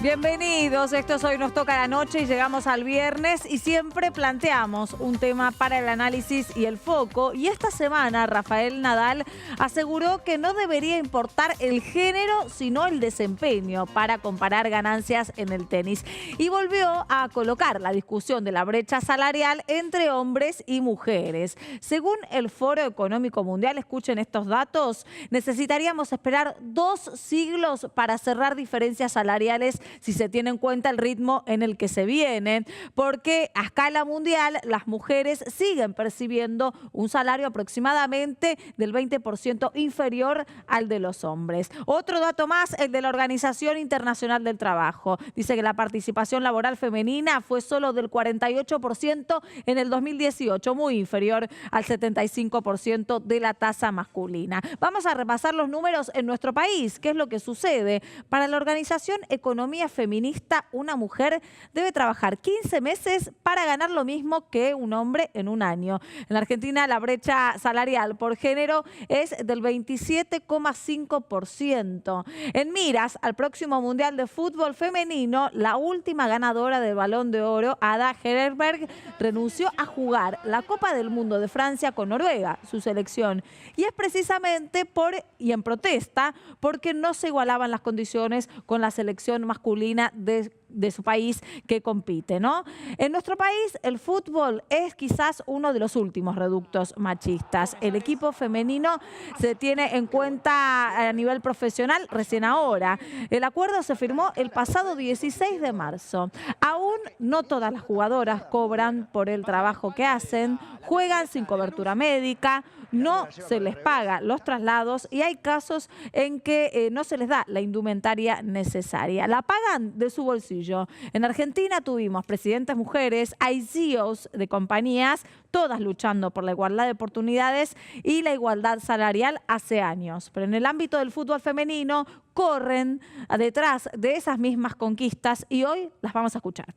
Bienvenidos, esto es Hoy Nos Toca la Noche y llegamos al viernes y siempre planteamos un tema para el análisis y el foco. Y esta semana Rafael Nadal aseguró que no debería importar el género sino el desempeño para comparar ganancias en el tenis. Y volvió a colocar la discusión de la brecha salarial entre hombres y mujeres. Según el Foro Económico Mundial, escuchen estos datos, necesitaríamos esperar 2 siglos para cerrar diferencias salariales si se tiene en cuenta el ritmo en el que se viene, porque a escala mundial las mujeres siguen percibiendo un salario aproximadamente del 20% inferior al de los hombres. Otro dato más, el de la Organización Internacional del Trabajo. Dice que la participación laboral femenina fue solo del 48% en el 2018, muy inferior al 75% de la tasa masculina. Vamos a repasar los números en nuestro país. ¿Qué es lo que sucede? Para la Organización Economía Feminista, una mujer debe trabajar 15 meses para ganar lo mismo que un hombre en un año. En la Argentina la brecha salarial por género es del 27,5%. En miras al próximo Mundial de Fútbol Femenino, la última ganadora del Balón de Oro, Ada Hegerberg, renunció a jugar la Copa del Mundo de Francia con Noruega, su selección. Y es precisamente en protesta porque no se igualaban las condiciones con la selección masculina de su país que compite, ¿no? En nuestro país el fútbol es quizás uno de los últimos reductos machistas. El equipo femenino se tiene en cuenta a nivel profesional recién ahora. El acuerdo se firmó el pasado 16 de marzo. Aún no todas las jugadoras cobran por el trabajo que hacen, juegan sin cobertura médica, no se les paga los traslados y hay casos en que no se les da la indumentaria necesaria. La pagan de su bolsillo. En Argentina tuvimos presidentes mujeres, hay CEOs de compañías, todas luchando por la igualdad de oportunidades y la igualdad salarial hace años. Pero en el ámbito del fútbol femenino corren detrás de esas mismas conquistas y hoy las vamos a escuchar.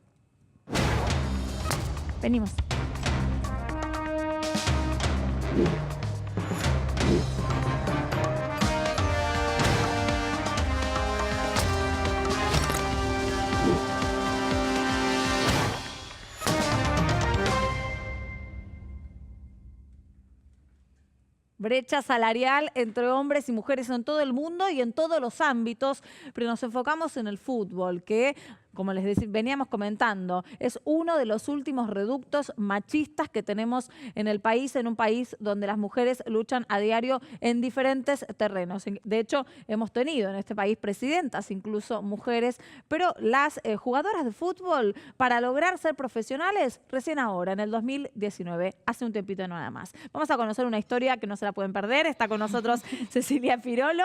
Venimos. Brecha salarial entre hombres y mujeres en todo el mundo y en todos los ámbitos, pero nos enfocamos en el fútbol, que, como les veníamos comentando, es uno de los últimos reductos machistas que tenemos en el país, en un país donde las mujeres luchan a diario en diferentes terrenos. De hecho, hemos tenido en este país presidentas, incluso mujeres, pero las jugadoras de fútbol, para lograr ser profesionales, recién ahora, en el 2019, hace un tiempito nada más. Vamos a conocer una historia que no se la pueden perder. Está con nosotros Cecilia Firolo,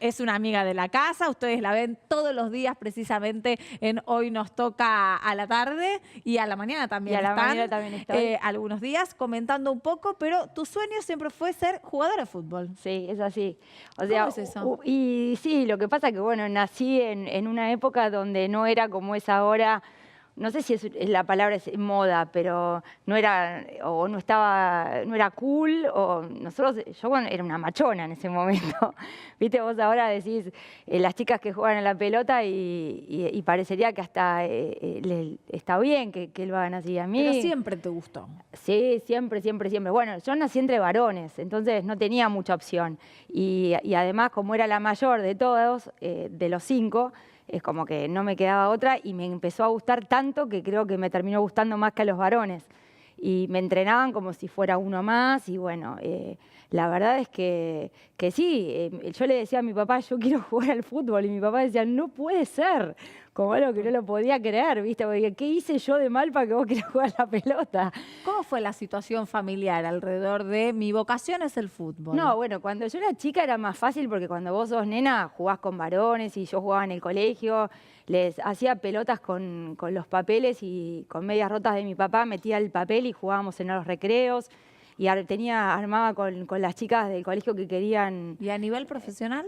es una amiga de la casa, ustedes la ven todos los días precisamente en Hoy Nos Toca a la tarde y a la mañana también. Y a la mañana también estoy. Algunos días comentando un poco, pero tu sueño siempre fue ser jugadora de fútbol. Sí, es así. O ¿Cómo sea, es eso? Y sí, lo que pasa que, bueno, nací en una época donde no era como es ahora. No sé si la palabra es moda, pero no era, o no estaba, no era cool, o nosotros, yo bueno, era una machona en ese momento. Viste, vos ahora decís las chicas que juegan a la pelota y parecería que hasta está bien que lo hagan así. A mí, Pero siempre te gustó. Sí, siempre, siempre, siempre. Bueno, yo nací entre varones, entonces no tenía mucha opción. Y además, como era la mayor de todos, de los 5, es como que no me quedaba otra y me empezó a gustar tanto que creo que me terminó gustando más que a los varones. Y me entrenaban como si fuera uno más y bueno, la verdad es que sí, yo le decía a mi papá, yo quiero jugar al fútbol y mi papá decía, no puede ser, como algo que no lo podía creer, ¿viste? Porque ¿qué hice yo de mal para que vos quieras jugar a la pelota? ¿Cómo fue la situación familiar alrededor de mi vocación es el fútbol? No, bueno, cuando yo era chica era más fácil porque cuando vos sos nena jugás con varones y yo jugaba en el colegio, les hacía pelotas con los papeles y con medias rotas de mi papá, metía el papel y jugábamos en los recreos. Y armaba con las chicas del colegio que querían. ¿Y a nivel profesional?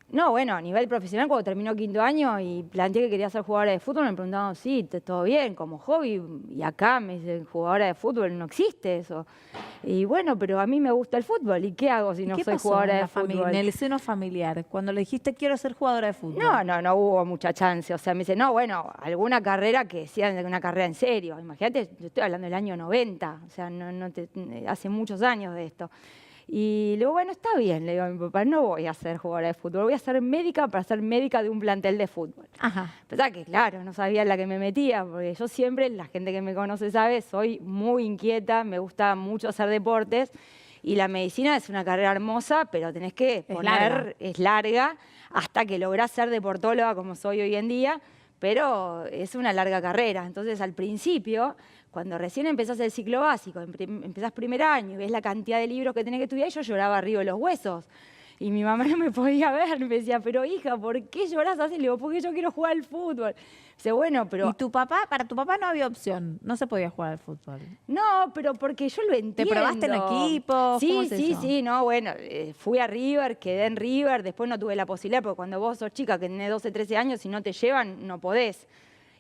No, bueno, a nivel profesional, cuando terminó quinto año y planteé que quería ser jugadora de fútbol, me preguntaban, sí, todo bien, como hobby. Y acá me dicen, jugadora de fútbol, no existe eso. Y bueno, pero a mí me gusta el fútbol. ¿Y qué hago si ¿Y no qué soy pasó jugadora en de la familia, fútbol? en el seno familiar, cuando le dijiste quiero ser jugadora de fútbol? No hubo mucha chance. O sea, me dice, no, bueno, alguna carrera que sea una carrera en serio. Imagínate, yo estoy hablando del año 90, o sea, hace muchos años de esto. Y luego, bueno, está bien, le digo a mi papá, no voy a ser jugadora de fútbol, voy a ser médica para ser médica de un plantel de fútbol. Ajá. Pensaba que, claro, no sabía en la que me metía, porque yo siempre, la gente que me conoce sabe, soy muy inquieta, me gusta mucho hacer deportes, y la medicina es una carrera hermosa, pero tenés que es larga, hasta que lográs ser deportóloga como soy hoy en día, pero es una larga carrera. Entonces, al principio, cuando recién empezás el ciclo básico, empezás primer año y ves la cantidad de libros que tenés que estudiar, yo lloraba arriba de los huesos. Y mi mamá no me podía ver, me decía, pero hija, ¿por qué llorás así? Le digo, porque yo quiero jugar al fútbol. Dice, bueno, pero... ¿Y tu papá? Para tu papá no había opción, no se podía jugar al fútbol. No, pero porque yo lo entiendo. ¿Te probaste en equipo? Sí, sí, no, bueno, fui a River, quedé en River, después no tuve la posibilidad, porque cuando vos sos chica, que tenés 12, 13 años, si no te llevan, no podés.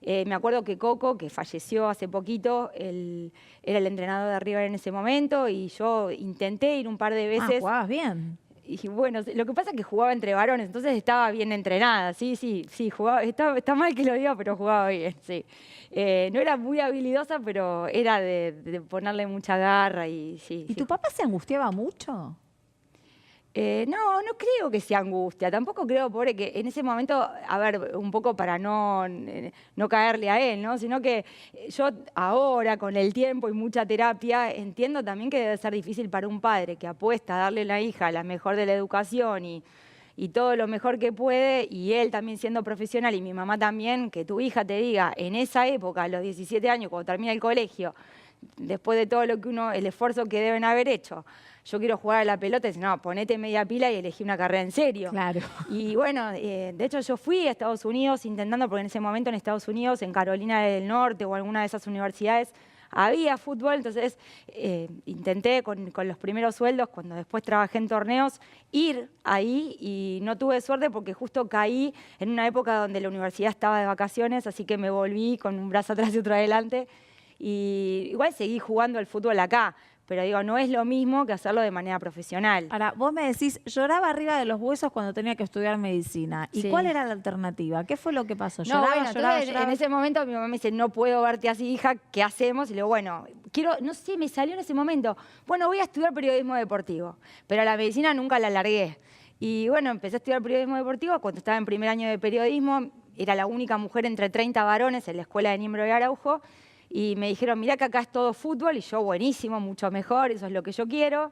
Me acuerdo que Coco, que falleció hace poquito, era el entrenador de River en ese momento, y yo intenté ir un par de veces. ¿Jugabas bien? Y bueno, lo que pasa es que jugaba entre varones, entonces estaba bien entrenada, sí, jugaba, está mal que lo diga, pero jugaba bien, sí. No era muy habilidosa, pero era de ponerle mucha garra y sí. ¿Y tu papá se angustiaba mucho? No creo que sea angustia, tampoco creo, pobre, que en ese momento, a ver, un poco para no caerle a él, ¿no? Sino que yo ahora, con el tiempo y mucha terapia, entiendo también que debe ser difícil para un padre que apuesta a darle a la hija la mejor de la educación y todo lo mejor que puede, y él también siendo profesional, y mi mamá también, que tu hija te diga, en esa época, a los 17 años, cuando termina el colegio, después de todo el esfuerzo que deben haber hecho, yo quiero jugar a la pelota, y dice, no, ponete media pila y elegí una carrera en serio. Claro. Y bueno, de hecho yo fui a Estados Unidos intentando, porque en ese momento en Estados Unidos, en Carolina del Norte o alguna de esas universidades, había fútbol, entonces intenté con los primeros sueldos, cuando después trabajé en torneos, ir ahí, y no tuve suerte porque justo caí en una época donde la universidad estaba de vacaciones, así que me volví con un brazo atrás y otro adelante, y igual seguí jugando al fútbol acá, pero digo, no es lo mismo que hacerlo de manera profesional. Ahora, vos me decís, lloraba arriba de los huesos cuando tenía que estudiar medicina. ¿Y Sí. cuál era la alternativa? ¿Qué fue lo que pasó? No, bueno, ¿Lloraba? en ese momento mi mamá me dice, no puedo verte así, hija, ¿qué hacemos? Y le digo, bueno, no sé, me salió en ese momento, bueno, voy a estudiar periodismo deportivo, pero a la medicina nunca la largué. Y bueno, empecé a estudiar periodismo deportivo cuando estaba en primer año de periodismo, era la única mujer entre 30 varones en la escuela de Niembro de Araujo, y me dijeron, mirá que acá es todo fútbol, y yo, buenísimo, mucho mejor, eso es lo que yo quiero.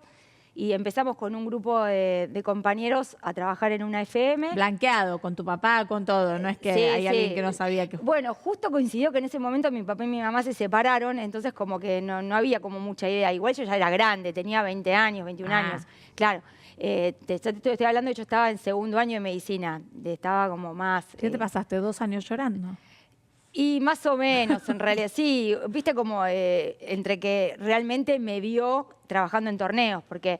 Y empezamos con un grupo de compañeros a trabajar en una FM. Blanqueado, con tu papá, con todo, no es que Sí, hay sí. alguien que no sabía que... Bueno, justo coincidió que en ese momento mi papá y mi mamá se separaron, entonces como que no había como mucha idea. Igual yo ya era grande, tenía 20 años, 21 años. Claro, te estoy hablando de yo estaba en segundo año de medicina, estaba como más... ¿Qué te pasaste 2 años llorando? Y más o menos, en realidad, sí, viste como entre que realmente me vio trabajando en torneos, porque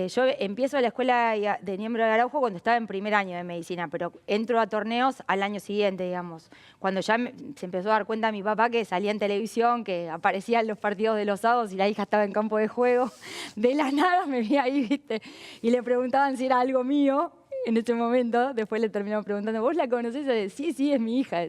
yo empiezo a la escuela de Niembro de Araujo cuando estaba en primer año de medicina, pero entro a torneos al año siguiente, digamos, cuando ya se empezó a dar cuenta mi papá que salía en televisión, que aparecían los partidos de los sábados y la hija estaba en campo de juego, de la nada me vi ahí, viste, y le preguntaban si era algo mío en ese momento, después le terminaron preguntando, ¿vos la conocés? Y yo, sí, es mi hija.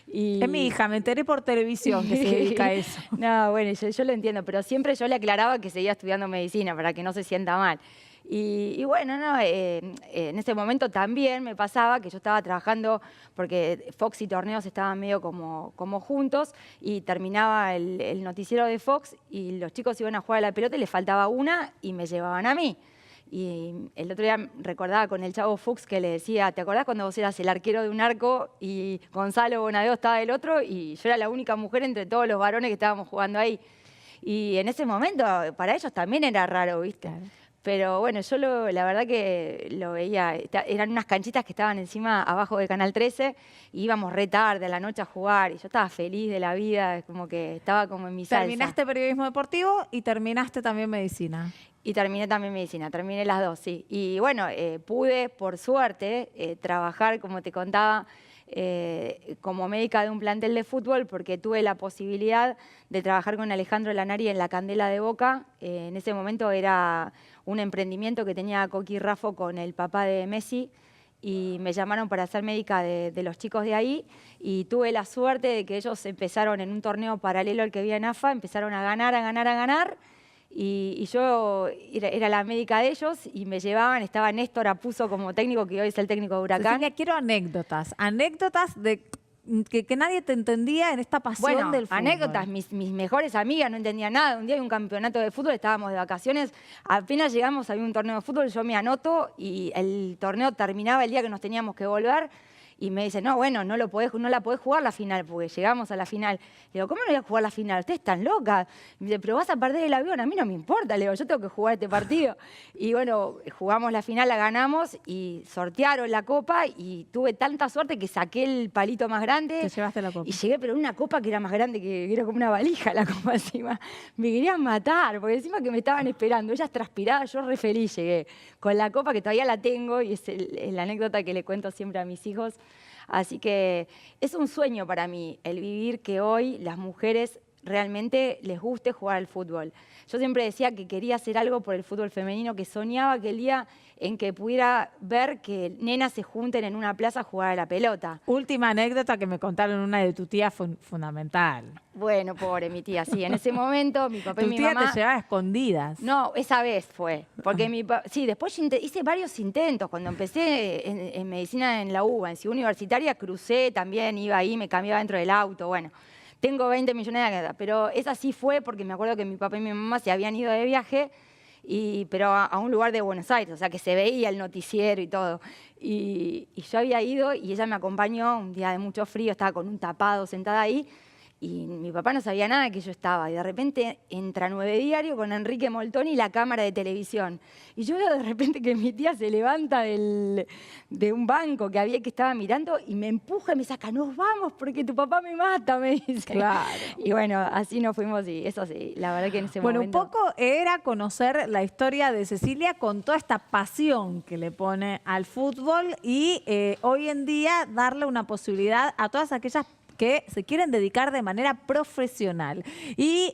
Es mi hija, me enteré por televisión que se dedica a eso. No, bueno, yo lo entiendo, pero siempre yo le aclaraba que seguía estudiando medicina para que no se sienta mal. Y bueno, no, en ese momento también me pasaba que yo estaba trabajando, porque Fox y Torneos estaban medio como juntos, y terminaba el noticiero de Fox y los chicos iban a jugar a la pelota y les faltaba una y me llevaban a mí. Y el otro día recordaba con el Chavo Fuchs que le decía, ¿te acordás cuando vos eras el arquero de un arco y Gonzalo Bonadeo estaba del otro? Y yo era la única mujer entre todos los varones que estábamos jugando ahí. Y en ese momento para ellos también era raro, ¿viste? Claro. Pero bueno, yo la verdad que lo veía, eran unas canchitas que estaban encima, abajo de Canal 13, y íbamos re tarde a la noche a jugar, y yo estaba feliz de la vida, como que estaba como en mi salsa. Terminaste periodismo deportivo y terminaste también medicina. Y terminé también medicina, terminé las dos, sí. Y bueno, pude, por suerte, trabajar, como te contaba, como médica de un plantel de fútbol, porque tuve la posibilidad de trabajar con Alejandro Lanari en la Candela de Boca. En ese momento era un emprendimiento que tenía Coqui Raffo con el papá de Messi, y me llamaron para ser médica de los chicos de ahí, y tuve la suerte de que ellos empezaron en un torneo paralelo al que había en AFA, empezaron a ganar, y yo era la médica de ellos y me llevaban, estaba Néstor Apuso como técnico, que hoy es el técnico de Huracán. Cecilia, quiero anécdotas de que nadie te entendía en esta pasión del fútbol. Anécdotas, mis mejores amigas no entendían nada. Un día hay un campeonato de fútbol, estábamos de vacaciones, apenas llegamos, había un torneo de fútbol, yo me anoto y el torneo terminaba el día que nos teníamos que volver. Y me dice, no, bueno, no la podés jugar la final, porque llegamos a la final. Le digo, ¿cómo no voy a jugar la final? Ustedes están locas. Me dice, pero vas a perder el avión, a mí no me importa. Le digo, yo tengo que jugar este partido. Y bueno, jugamos la final, la ganamos y sortearon la copa, y tuve tanta suerte que saqué el palito más grande. Te llevaste la copa. Y llegué, pero una copa que era más grande, que era como una valija la copa encima. Me querían matar, porque encima que me estaban esperando. Ellas transpiradas, yo re feliz llegué con la copa, que todavía la tengo, y es la anécdota que le cuento siempre a mis hijos. Así que es un sueño para mí el vivir que hoy las mujeres realmente les guste jugar al fútbol. Yo siempre decía que quería hacer algo por el fútbol femenino, que soñaba que el día en que pudiera ver que nenas se junten en una plaza a jugar a la pelota. Última anécdota que me contaron una de tu tía fundamental. Bueno, pobre mi tía, sí. En ese momento mi papá y mi mamá... ¿Tu tía te llevaba a escondidas? No, esa vez fue. Porque sí, después hice varios intentos. Cuando empecé en medicina en la UBA, en Ciudad Universitaria, crucé también, iba ahí, me cambiaba dentro del auto, bueno. Tengo 20 millones de anécdotas, pero esa sí fue porque me acuerdo que mi papá y mi mamá se habían ido de viaje, pero a un lugar de Buenos Aires, o sea que se veía el noticiero y todo. Y yo había ido y ella me acompañó un día de mucho frío, estaba con un tapado sentada ahí, y mi papá no sabía nada que yo estaba. Y de repente entra 9 Diario con Enrique Moltoni y la cámara de televisión. Y yo veo de repente que mi tía se levanta de un banco que estaba mirando y me empuja y me saca, nos vamos porque tu papá me mata, me dice. Claro. Y bueno, así nos fuimos y eso sí, la verdad que en ese momento... Bueno, un poco era conocer la historia de Cecilia con toda esta pasión que le pone al fútbol y hoy en día darle una posibilidad a todas aquellas que se quieren dedicar de manera profesional y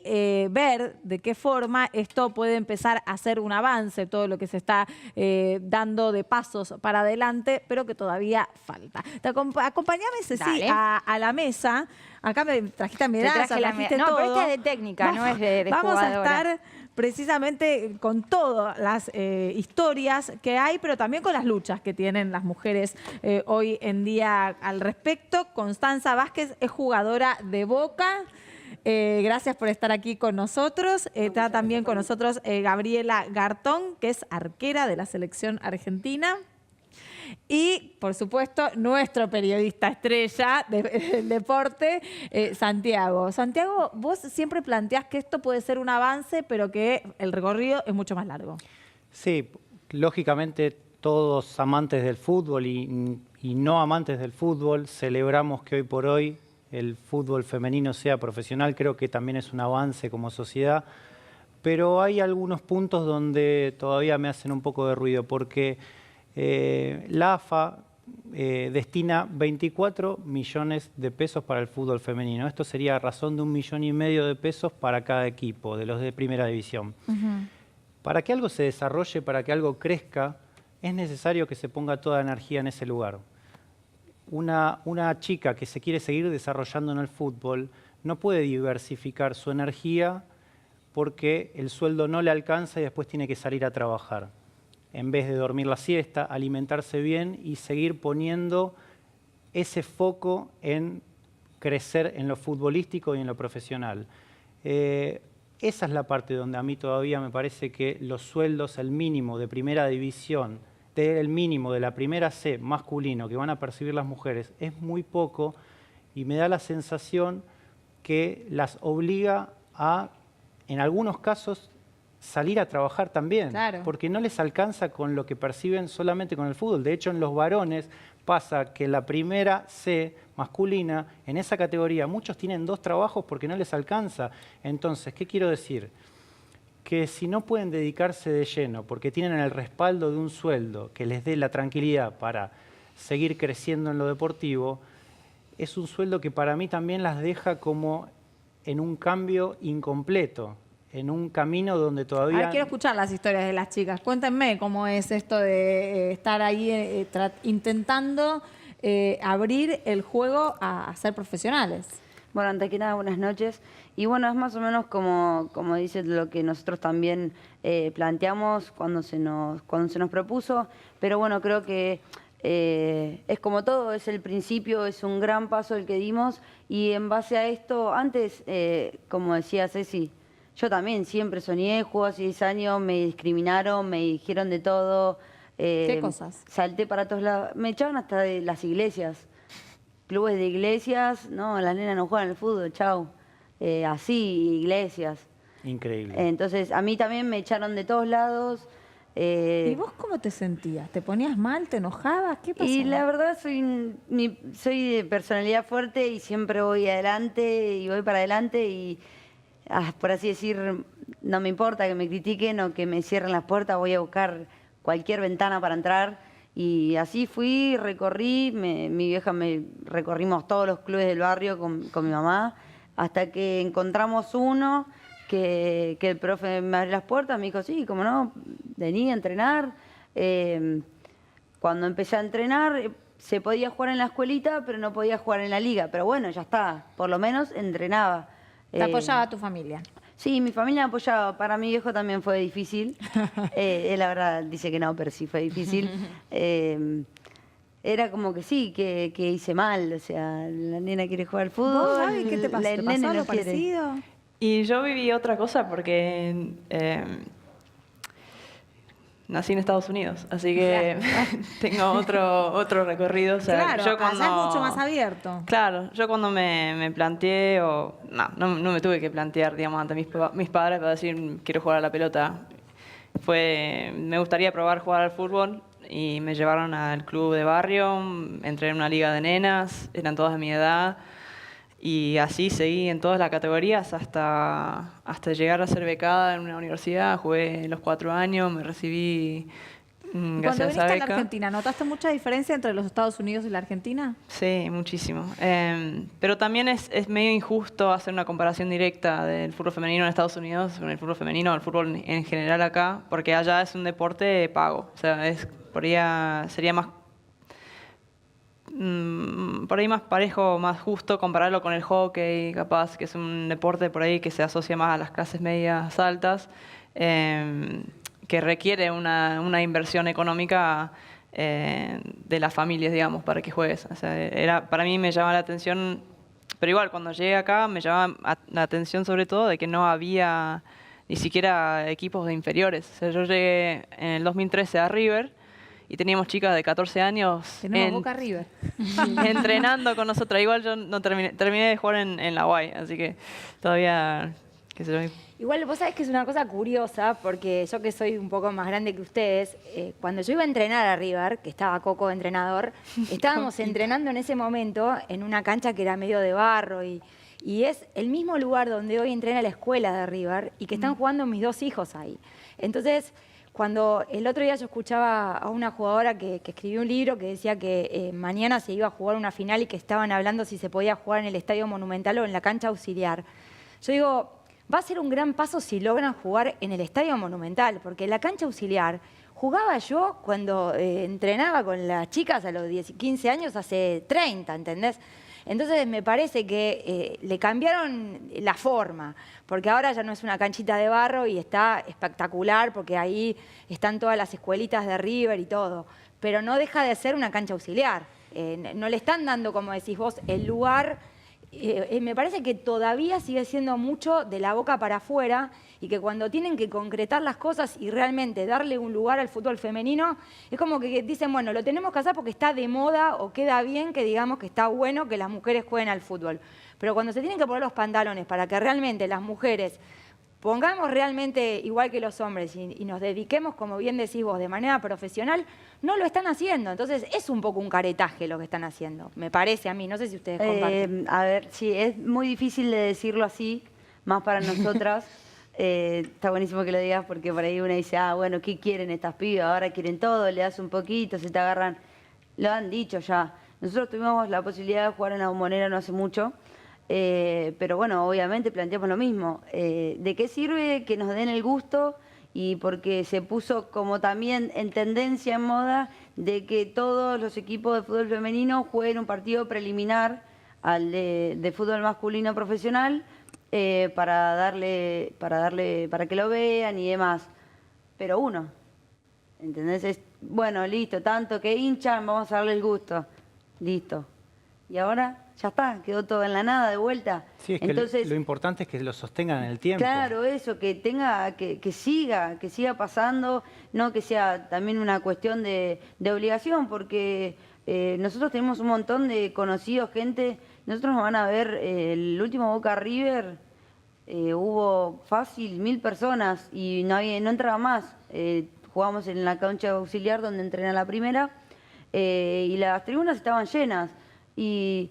ver de qué forma esto puede empezar a ser un avance, todo lo que se está dando de pasos para adelante, pero que todavía falta. Acompáñame, Ceci, a la mesa. Acá me trajiste medallas, trajiste todo. No, pero esta es de técnica, no es de Vamos jugadora. a estar precisamente con todas las historias que hay, pero también con las luchas que tienen las mujeres hoy en día al respecto. Constanza Vázquez es jugadora de Boca. Gracias por estar aquí con nosotros. Está también con nosotros Gabriela Gartón, que es arquera de la selección argentina. Y, por supuesto, nuestro periodista estrella del deporte, Santiago. Santiago, vos siempre planteás que esto puede ser un avance, pero que el recorrido es mucho más largo. Sí, lógicamente todos amantes del fútbol y no amantes del fútbol celebramos que hoy por hoy el fútbol femenino sea profesional. Creo que también es un avance como sociedad, pero hay algunos puntos donde todavía me hacen un poco de ruido, porque la AFA destina 24 millones de pesos para el fútbol femenino. Esto sería a razón de 1,5 millones de pesos para cada equipo de los de primera división. Para que algo se desarrolle, para que algo crezca, es necesario que se ponga toda energía en ese lugar. Una chica que se quiere seguir desarrollando en el fútbol no puede diversificar su energía porque el sueldo no le alcanza y después tiene que salir a trabajar. En vez de dormir la siesta, alimentarse bien y seguir poniendo ese foco en crecer en lo futbolístico y en lo profesional. Esa es la parte donde a mí todavía me parece que los sueldos, el mínimo de primera división, el mínimo de la primera C masculino que van a percibir las mujeres es muy poco, y me da la sensación que las obliga a, en algunos casos, salir a trabajar también, Claro. porque no les alcanza con lo que perciben solamente con el fútbol. De hecho, en los varones pasa que la primera C masculina, en esa categoría, muchos tienen 2 trabajos porque no les alcanza. Entonces, ¿qué quiero decir? Que si no pueden dedicarse de lleno porque tienen el respaldo de un sueldo que les dé la tranquilidad para seguir creciendo en lo deportivo, es un sueldo que para mí también las deja como en un cambio incompleto, en un camino donde A todavía... ver, quiero escuchar las historias de las chicas. Cuéntenme cómo es esto de estar ahí intentando abrir el juego a ser profesionales. Bueno, antes que nada, buenas noches. Y bueno, es más o menos como dice lo que nosotros también planteamos cuando se nos propuso. Pero bueno, creo que es como todo, es el principio, es un gran paso el que dimos. Y en base a esto, antes, como decía Ceci, yo también siempre soñé, jugué hace 10 años, me discriminaron, me dijeron de todo. ¿Qué cosas? Salté para todos lados. Me echaban hasta de las iglesias. Clubes de iglesias, no, las nenas no juegan al fútbol, chau. Así, iglesias. Increíble. Entonces, a mí también me echaron de todos lados. ¿Y vos cómo te sentías? ¿Te ponías mal? ¿Te enojabas? ¿Qué pasó? Y la verdad soy de personalidad fuerte y siempre voy adelante y voy para adelante y, por así decir, no me importa que me critiquen o que me cierren las puertas, voy a buscar cualquier ventana para entrar. Y así fui, recorrí, mi vieja recorrimos todos los clubes del barrio con mi mamá, hasta que encontramos uno que el profe me abrió las puertas, me dijo, sí, cómo no, vení a entrenar. Cuando empecé a entrenar, se podía jugar en la escuelita, pero no podía jugar en la liga. Pero bueno, ya está, por lo menos entrenaba. ¿Te apoyaba tu familia? Sí, mi familia me apoyaba. Para mi viejo también fue difícil. Él la verdad dice que no, pero sí fue difícil. Era como que sí, que hice mal. O sea, la nena quiere jugar al fútbol. ¿Vos, Gaby, qué te pasó? el ¿Te nene pasó no algo quiere. parecido? Y yo viví otra cosa porque nací en Estados Unidos, así que tengo otro recorrido. O sea, Claro, yo allá es cuando, mucho más abierto. Claro, yo cuando me planteé, no me tuve que plantear, digamos, ante mis padres para decir quiero jugar a la pelota. Me gustaría probar jugar al fútbol y me llevaron al club de barrio, entré en una liga de nenas, eran todas de mi edad. Y así seguí en todas las categorías hasta llegar a ser becada en una universidad. Jugué los 4 años, me recibí Cuando gracias a viniste a la beca. Argentina, ¿notaste mucha diferencia entre los Estados Unidos y la Argentina? Sí, muchísimo. Pero también es medio injusto hacer una comparación directa del fútbol femenino en Estados Unidos con el fútbol femenino o el fútbol en general acá, porque allá es un deporte pago. O sea, sería más por ahí más parejo, más justo compararlo con el hockey, capaz, que es un deporte por ahí que se asocia más a las clases medias altas, que requiere una inversión económica de las familias, digamos, para que juegues. O sea, para mí me llama la atención, pero igual cuando llegué acá me llama la atención sobre todo de que no había ni siquiera equipos de inferiores. O sea, yo llegué en el 2013 a River y teníamos chicas de 14 años Tenemos Boca River. entrenando con nosotras. Igual yo no terminé de jugar en la UAI, así que todavía, qué sé yo. Igual vos sabés que es una cosa curiosa, porque yo que soy un poco más grande que ustedes, cuando yo iba a entrenar a River, que estaba Coco de entrenador, estábamos entrenando en ese momento en una cancha que era medio de barro y es el mismo lugar donde hoy entrena la escuela de River y que están jugando mis 2 hijos ahí. Entonces, cuando el otro día yo escuchaba a una jugadora que escribió un libro que decía que mañana se iba a jugar una final y que estaban hablando si se podía jugar en el Estadio Monumental o en la cancha auxiliar. Yo digo, va a ser un gran paso si logran jugar en el Estadio Monumental, porque en la cancha auxiliar jugaba yo cuando entrenaba con las chicas a los 15 años, hace 30, ¿entendés? Entonces me parece que le cambiaron la forma, porque ahora ya no es una canchita de barro y está espectacular, porque ahí están todas las escuelitas de River y todo, pero no deja de ser una cancha auxiliar. No le están dando, como decís vos, el lugar. Me parece que todavía sigue siendo mucho de la boca para afuera y que cuando tienen que concretar las cosas y realmente darle un lugar al fútbol femenino, es como que dicen, bueno, lo tenemos que hacer porque está de moda o queda bien que digamos que está bueno que las mujeres jueguen al fútbol. Pero cuando se tienen que poner los pantalones para que realmente las mujeres pongamos realmente igual que los hombres y nos dediquemos, como bien decís vos, de manera profesional, no lo están haciendo. Entonces es un poco un caretaje lo que están haciendo, me parece a mí. No sé si ustedes comparten. A ver, sí, es muy difícil de decirlo así, más para nosotras. Está buenísimo que lo digas porque por ahí uno dice, bueno, ¿qué quieren estas pibas? Ahora quieren todo, le das un poquito, se te agarran. Lo han dicho ya. Nosotros tuvimos la posibilidad de jugar en la Bombonera no hace mucho. Pero bueno, obviamente planteamos lo mismo. ¿De qué sirve que nos den el gusto? Y porque se puso como también en tendencia, en moda, de que todos los equipos de fútbol femenino jueguen un partido preliminar al de fútbol masculino profesional para que lo vean y demás. Pero uno, ¿entendés? Bueno, listo, tanto que hinchan, vamos a darle el gusto. Listo. Y ahora ya está, quedó todo en la nada de vuelta. Sí, es que entonces, lo importante es que lo sostengan en el tiempo. Claro, eso, que tenga, que siga pasando, no que sea también una cuestión de obligación, porque nosotros tenemos un montón de conocidos, gente, nosotros nos van a ver, el último Boca River, hubo fácil 1000 personas y no entraba más. Jugamos en la cancha auxiliar donde entrena la primera y las tribunas estaban llenas. Y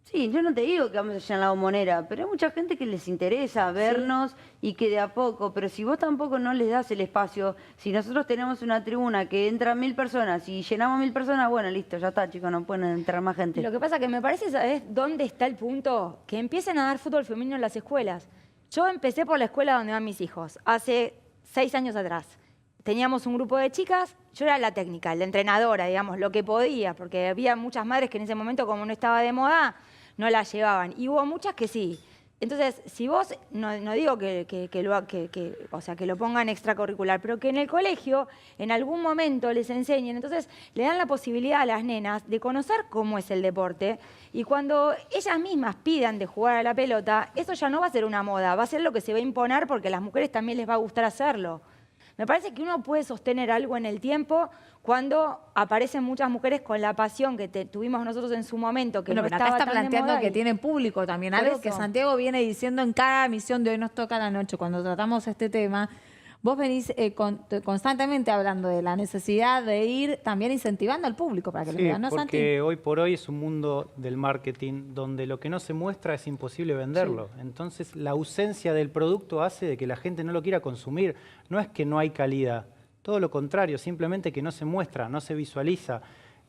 sí, yo no te digo que vamos allá en la Bombonera, pero hay mucha gente que les interesa vernos y que de a poco, pero si vos tampoco no les das el espacio, si nosotros tenemos una tribuna que entran 1000 personas y llenamos 1000 personas, bueno, listo, ya está, chicos, no pueden entrar más gente. Lo que pasa que me parece, ¿sabés dónde está el punto? Que empiecen a dar fútbol femenino en las escuelas. Yo empecé por la escuela donde van mis hijos, hace 6 años atrás. Teníamos un grupo de chicas, yo era la técnica, la entrenadora, digamos, lo que podía, porque había muchas madres que en ese momento, como no estaba de moda, no la llevaban. Y hubo muchas que sí. Entonces, si vos, no digo que lo pongan extracurricular, pero que en el colegio, en algún momento les enseñen, entonces le dan la posibilidad a las nenas de conocer cómo es el deporte. Y cuando ellas mismas pidan de jugar a la pelota, eso ya no va a ser una moda, va a ser lo que se va a imponer porque a las mujeres también les va a gustar hacerlo. Me parece que uno puede sostener algo en el tiempo cuando aparecen muchas mujeres con la pasión que tuvimos nosotros en su momento, que bueno, no pero acá estaba está tan de planteando moda que y... tiene público también, Por algo que eso. Santiago viene diciendo en cada emisión de Hoy Nos Toca la Noche, cuando tratamos este tema. Vos venís constantemente hablando de la necesidad de ir también incentivando al público para que lo vean, ¿no, Santi? Porque hoy por hoy es un mundo del marketing donde lo que no se muestra es imposible venderlo. Sí. Entonces, la ausencia del producto hace de que la gente no lo quiera consumir. No es que no hay calidad, todo lo contrario, simplemente que no se muestra, no se visualiza.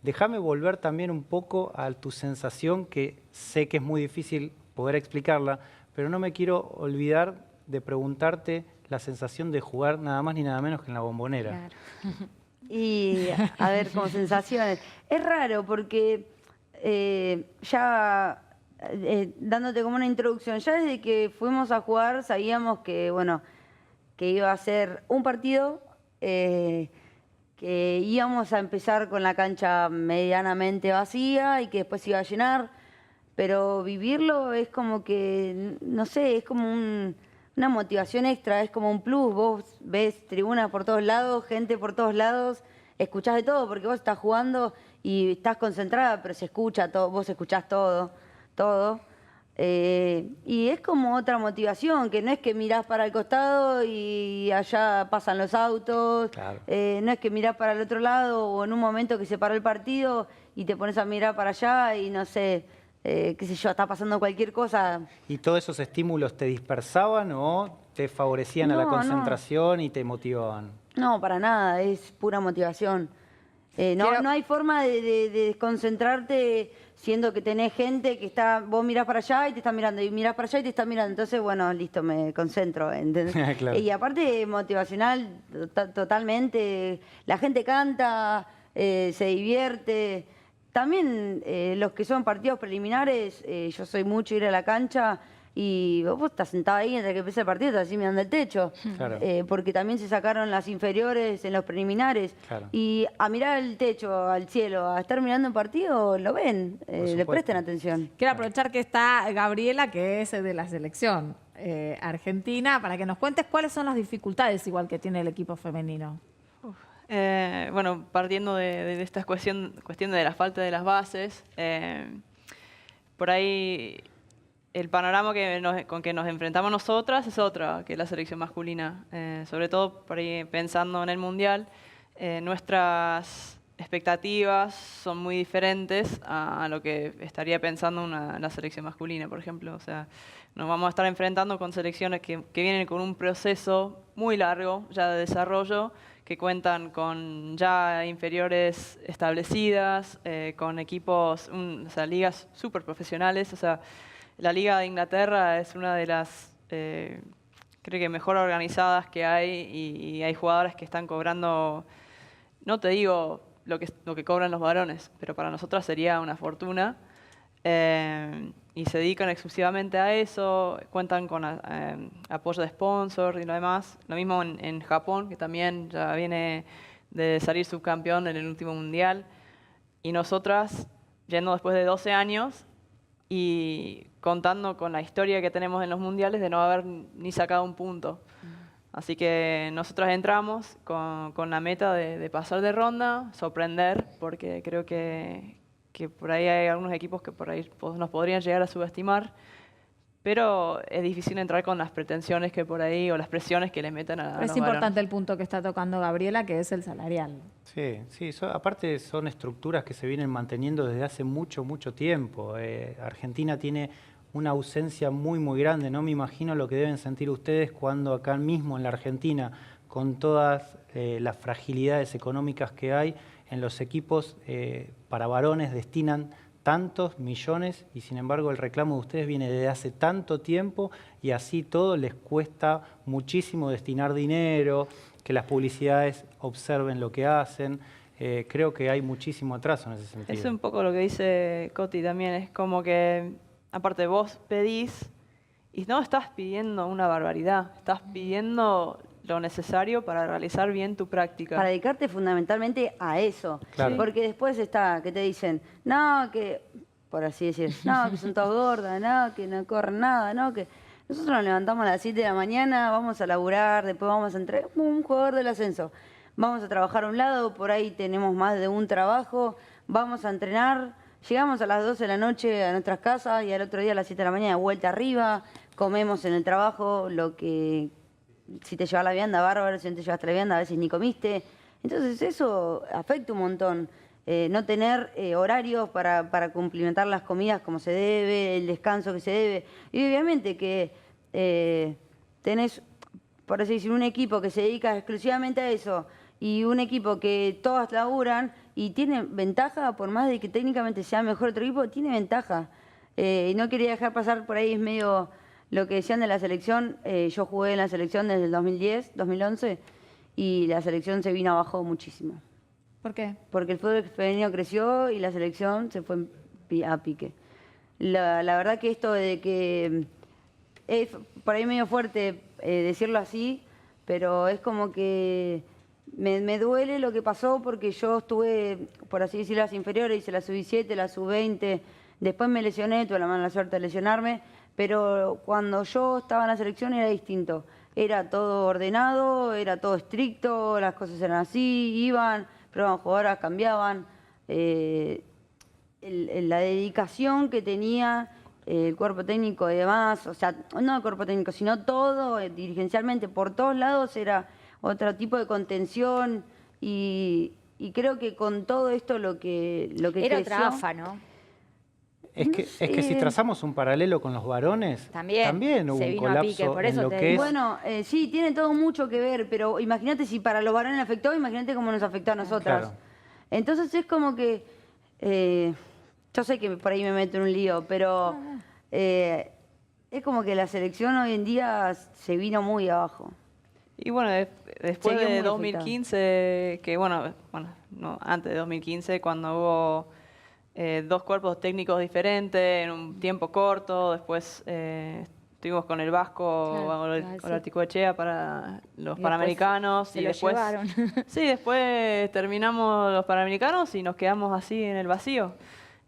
Déjame volver también un poco a tu sensación, que sé que es muy difícil poder explicarla, pero no me quiero olvidar de preguntarte la sensación de jugar nada más ni nada menos que en la Bombonera. Claro. Y a ver, como sensaciones. Es raro porque dándote como una introducción, ya desde que fuimos a jugar sabíamos que, bueno, que iba a ser un partido, que íbamos a empezar con la cancha medianamente vacía y que después iba a llenar, pero vivirlo es como que, no sé, es como una motivación extra, es como un plus. Vos ves tribunas por todos lados, gente por todos lados, escuchás de todo, porque vos estás jugando y estás concentrada, pero se escucha todo, vos escuchás todo. Y es como otra motivación, que no es que mirás para el costado y allá pasan los autos, claro. No es que mirás para el otro lado o en un momento que se paró el partido y te pones a mirar para allá y no sé, qué sé yo, está pasando cualquier cosa. ¿Y todos esos estímulos te dispersaban o te favorecían a la concentración y te motivaban? No, para nada, es pura motivación. No hay forma de desconcentrarte siendo que tenés gente que está, vos mirás para allá y te está mirando, y mirás para allá y te está mirando. Entonces, bueno, listo, me concentro, ¿entendés? Claro. Y aparte, motivacional totalmente. La gente canta, se divierte. También los que son partidos preliminares, yo soy mucho ir a la cancha y vos estás sentado ahí entre que empieza el partido, estás así mirando el techo. Claro. Porque también se sacaron las inferiores en los preliminares. Claro. Y a mirar el techo, al cielo, a estar mirando un partido, lo ven, le presten atención. Quiero aprovechar que está Gabriela, que es de la selección argentina, para que nos cuentes cuáles son las dificultades igual que tiene el equipo femenino. Bueno, partiendo de esta cuestión de la falta de las bases, por ahí el panorama con que nos enfrentamos nosotras es otra que la selección masculina. Sobre todo por ahí, pensando en el Mundial, nuestras expectativas son muy diferentes a lo que estaría pensando la selección masculina, por ejemplo. O sea, nos vamos a estar enfrentando con selecciones que vienen con un proceso muy largo ya de desarrollo, que cuentan con ya inferiores establecidas, con equipos, o sea, ligas súper profesionales. O sea, la Liga de Inglaterra es una de las, creo que mejor organizadas que hay, y hay jugadoras que están cobrando, no te digo lo que cobran los varones, pero para nosotras sería una fortuna. Y se dedican exclusivamente a eso, cuentan con apoyo de sponsors y lo demás. Lo mismo en Japón, que también ya viene de salir subcampeón en el último mundial. Y nosotras, yendo después de 12 años y contando con la historia que tenemos en los mundiales de no haber ni sacado un punto. Así que nosotras entramos con la meta de pasar de ronda, sorprender, porque creo que por ahí hay algunos equipos que por ahí nos podrían llegar a subestimar, pero es difícil entrar con las pretensiones que por ahí, o las presiones que le meten a Es los importante varones. el punto que está tocando Gabriela, que es el salarial. Sí, sí, aparte son estructuras que se vienen manteniendo desde hace mucho, mucho tiempo. Argentina tiene una ausencia muy, muy grande. No me imagino lo que deben sentir ustedes cuando acá mismo en la Argentina, con todas las fragilidades económicas que hay, en los equipos para varones destinan tantos millones y sin embargo el reclamo de ustedes viene desde hace tanto tiempo y así todo les cuesta muchísimo destinar dinero, que las publicidades observen lo que hacen. Creo que hay muchísimo atraso en ese sentido. Es un poco lo que dice Coti también, es como que, aparte vos pedís, y no estás pidiendo una barbaridad, estás pidiendo lo necesario para realizar bien tu práctica. Para dedicarte fundamentalmente a eso. Claro. Porque después está, que te dicen, no, que, por así decir, no, que son todas gordas, no, que no corren nada, no, que nosotros nos levantamos a las 7 de la mañana, vamos a laburar, después vamos a entrar, un jugador del ascenso, vamos a trabajar a un lado, por ahí tenemos más de un trabajo, vamos a entrenar, llegamos a las 12 de la noche a nuestras casas y al otro día a las 7 de la mañana de vuelta arriba, comemos en el trabajo lo que... Si te llevas la vianda, bárbaro. Si no te llevaste la vianda, a veces ni comiste. Entonces eso afecta un montón. No tener horarios para cumplimentar las comidas como se debe, el descanso que se debe. Y obviamente que tenés, por así decir, un equipo que se dedica exclusivamente a eso y un equipo que todas laburan y tiene ventaja, por más de que técnicamente sea mejor otro equipo, tiene ventaja. Y no quería dejar pasar por ahí, es medio... Lo que decían de la selección, yo jugué en la selección desde el 2010, 2011, y la selección se vino abajo muchísimo. ¿Por qué? Porque el fútbol femenino creció y la selección se fue a pique. La verdad que esto de que es por ahí medio fuerte decirlo así, pero es como que me duele lo que pasó porque yo estuve, por así decirlo, las inferiores, hice la sub-17, la sub-20, después me lesioné, tuve la mala suerte de lesionarme. Pero cuando yo estaba en la selección era distinto. Era todo ordenado, era todo estricto, las cosas eran así, iban, probaban jugadoras, cambiaban. La dedicación que tenía el cuerpo técnico y demás, o sea, no el cuerpo técnico, sino todo, dirigencialmente, por todos lados era otro tipo de contención y creo que con todo esto lo que Era creció, otra AFA, ¿no? Es que si trazamos un paralelo con los varones, También hubo se un vino a colapso pique, por eso en lo te que digo. es... Bueno, sí, tiene todo mucho que ver, pero imagínate si para los varones le afectó, imagínate cómo nos afectó a nosotras. Claro. Entonces es como que, yo sé que por ahí me meto en un lío, pero es como que la selección hoy en día se vino muy abajo. Y bueno, después Se vio de muy 2015, que bueno, no, antes de 2015, cuando hubo dos cuerpos técnicos diferentes en un tiempo corto, después estuvimos con el Vasco Claro, o el Articoechea para los Y Panamericanos se y lo después llevaron. sí, después terminamos los Panamericanos y nos quedamos así en el vacío.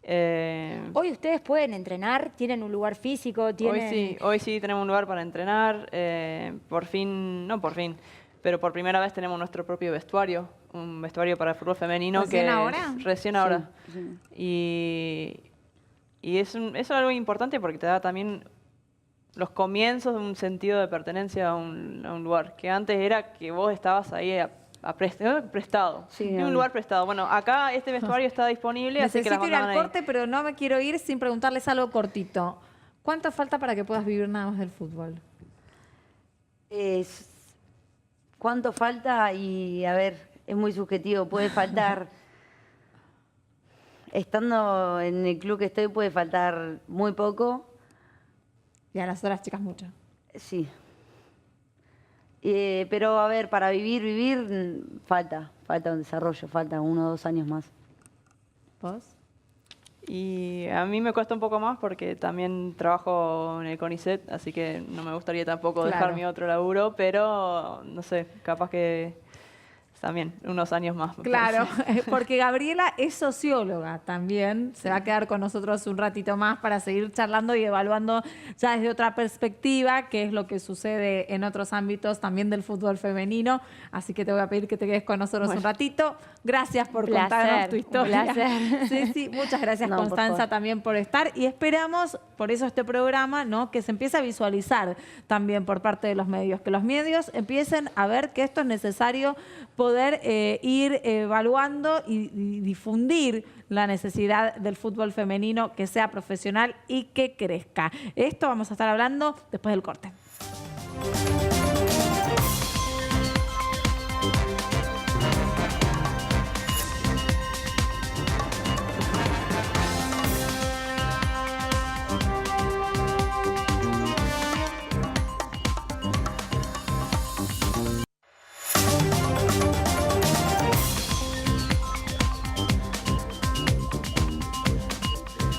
Hoy ustedes pueden entrenar, tienen un lugar físico, tienen... Hoy sí tenemos un lugar para entrenar. Por fin, pero por primera vez tenemos nuestro propio vestuario, un vestuario para el fútbol femenino. ¿Recién que ahora? Recién ahora. Sí. Y eso es algo importante porque te da también los comienzos de un sentido de pertenencia a un lugar, que antes era que vos estabas ahí prestado, Sí, en un obvio. lugar prestado. Bueno, acá este vestuario está disponible, así que las Necesito ir al mandaban ahí. corte, pero no me quiero ir sin preguntarles algo cortito. ¿Cuánto falta para que puedas vivir nada más del fútbol? ¿Cuánto falta? Y a ver, es muy subjetivo. Puede faltar, estando en el club que estoy, puede faltar muy poco. Y a las otras chicas mucho. Sí. Pero a ver, para vivir, falta un desarrollo, falta 1 o 2 años más. ¿Vos? Y a mí me cuesta un poco más porque también trabajo en el CONICET, así que no me gustaría tampoco Claro. dejar mi otro laburo, pero no sé, capaz que también unos años más. me Claro, parece. porque Gabriela es socióloga también. Se va a quedar con nosotros un ratito más para seguir charlando y evaluando ya desde otra perspectiva qué es lo que sucede en otros ámbitos también del fútbol femenino. Así que te voy a pedir que te quedes con nosotros un ratito. Gracias por Un placer, contarnos tu un historia. placer. Sí, sí, muchas gracias No, por Constanza favor. también por estar y esperamos, por eso este programa, ¿no? Que se empiece a visualizar también por parte de los medios, que los medios empiecen a ver que esto es necesario poder ir evaluando y difundir la necesidad del fútbol femenino que sea profesional y que crezca. Esto vamos a estar hablando después del corte.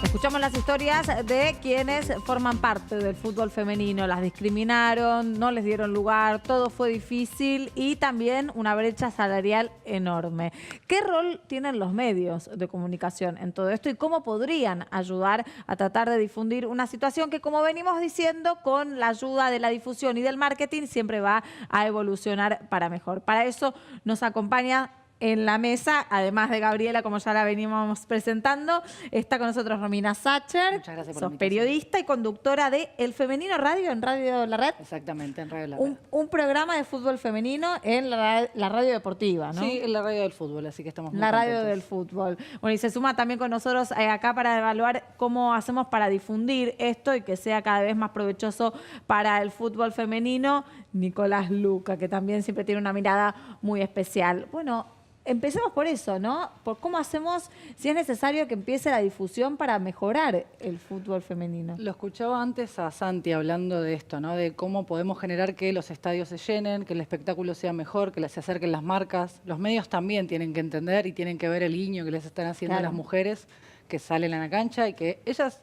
Escuchamos las historias de quienes forman parte del fútbol femenino. Las discriminaron, no les dieron lugar, todo fue difícil y también una brecha salarial enorme. ¿Qué rol tienen los medios de comunicación en todo esto y cómo podrían ayudar a tratar de difundir una situación que, como venimos diciendo, con la ayuda de la difusión y del marketing siempre va a evolucionar para mejor? Para eso nos acompaña en la mesa, además de Gabriela, como ya la venimos presentando, está con nosotros Romina Sacher. Muchas gracias por la Sos invitación. periodista y conductora de El Femenino Radio en Radio La Red. Exactamente, en Radio La Un, Red. un programa de fútbol femenino en la radio deportiva, ¿no? Sí, en la radio del fútbol, así que estamos muy La radio contentos. del fútbol. Bueno, y se suma también con nosotros acá para evaluar cómo hacemos para difundir esto y que sea cada vez más provechoso para el fútbol femenino, Nicolás Luca, que también siempre tiene una mirada muy especial. Bueno, empecemos por eso, ¿no? Por cómo hacemos, si es necesario que empiece la difusión para mejorar el fútbol femenino. Lo escuchaba antes a Santi hablando de esto, ¿no? De cómo podemos generar que los estadios se llenen, que el espectáculo sea mejor, que se acerquen las marcas. Los medios también tienen que entender y tienen que ver el guiño que les están haciendo a Claro. las mujeres que salen a la cancha y que ellas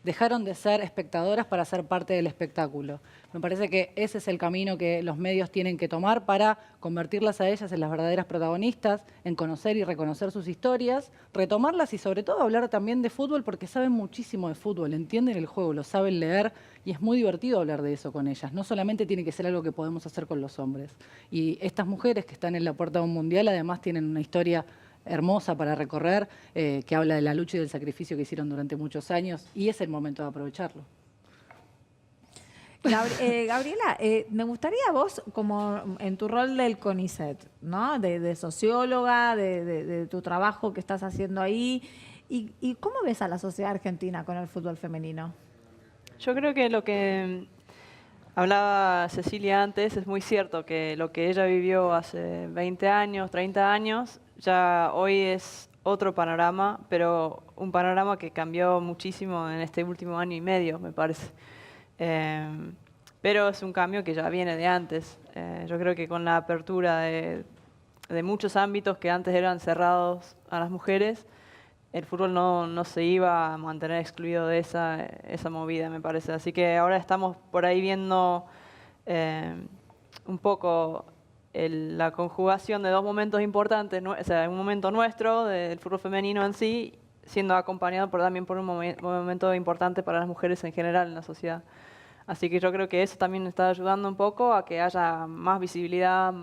dejaron de ser espectadoras para ser parte del espectáculo. Me parece que ese es el camino que los medios tienen que tomar para convertirlas a ellas en las verdaderas protagonistas, en conocer y reconocer sus historias, retomarlas y sobre todo hablar también de fútbol porque saben muchísimo de fútbol, entienden el juego, lo saben leer y es muy divertido hablar de eso con ellas. No solamente tiene que ser algo que podemos hacer con los hombres. Y estas mujeres que están en la puerta de un mundial además tienen una historia hermosa para recorrer, que habla de la lucha y del sacrificio que hicieron durante muchos años y es el momento de aprovecharlo. Gabriela, me gustaría vos, como en tu rol del CONICET, ¿no? De socióloga, de tu trabajo que estás haciendo ahí, y ¿cómo ves a la sociedad argentina con el fútbol femenino? Yo creo que lo que hablaba Cecilia antes es muy cierto, que lo que ella vivió hace 20 años, 30 años, ya hoy es otro panorama, pero un panorama que cambió muchísimo en este último año y medio, me parece. Pero es un cambio que ya viene de antes. Yo creo que con la apertura de muchos ámbitos que antes eran cerrados a las mujeres, el fútbol no se iba a mantener excluido de esa movida, me parece. Así que ahora estamos por ahí viendo un poco la conjugación de dos momentos importantes, o sea, un momento nuestro del fútbol femenino en sí, siendo acompañado también por un momento importante para las mujeres en general en la sociedad. Así que yo creo que eso también está ayudando un poco a que haya más visibilidad,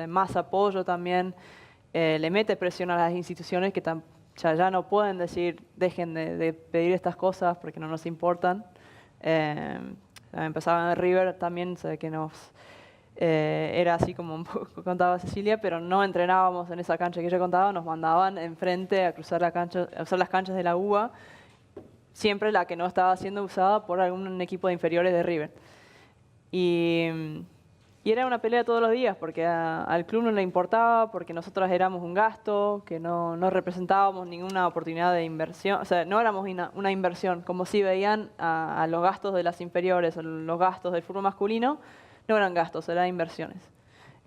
más apoyo también. Le mete presión a las instituciones que ya no pueden decir, dejen de pedir estas cosas porque no nos importan. Empezaban en River también, o sea, que era así como un poco contaba Cecilia, pero no entrenábamos en esa cancha que ella contaba, nos mandaban enfrente a cruzar la cancha, a usar las canchas de la UBA, siempre la que no estaba siendo usada por algún equipo de inferiores de River. Y era una pelea todos los días, porque al club no le importaba, porque nosotros éramos un gasto, que no representábamos ninguna oportunidad de inversión, o sea, no éramos una inversión, como si veían a los gastos de las inferiores, o los gastos del fútbol masculino, no eran gastos, eran inversiones.